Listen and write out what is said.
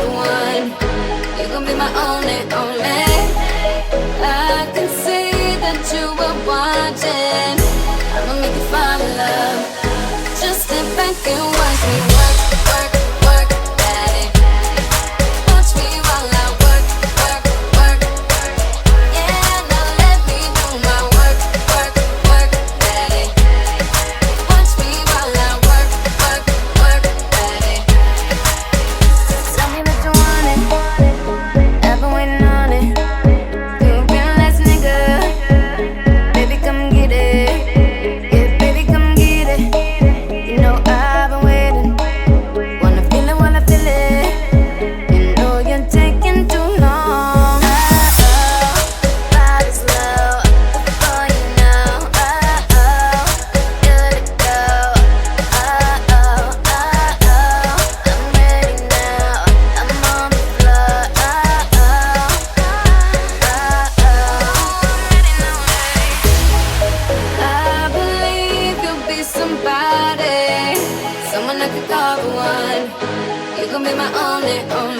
the one. You gon' be my only, only. I can see that you were watching. I'ma make you fall in love. Just sit back and watch me work, work, work, daddy. Watch me while I work, work, work. Yeah, now let me do my work, work, work, daddy. Watch me while I work, work, work, daddy. Tell me that you want it. I've been waiting on it. You a real ass nigga. Baby, come get it. Yeah, baby, come get it. You know I've been waiting. Wanna feel it while I feel it. You know you're taking too long. Body's low before you know. Good to go. I'm ready now. I'm on the floor. I believe you'll be somebody, someone I could call the one. You gon' be my only, only.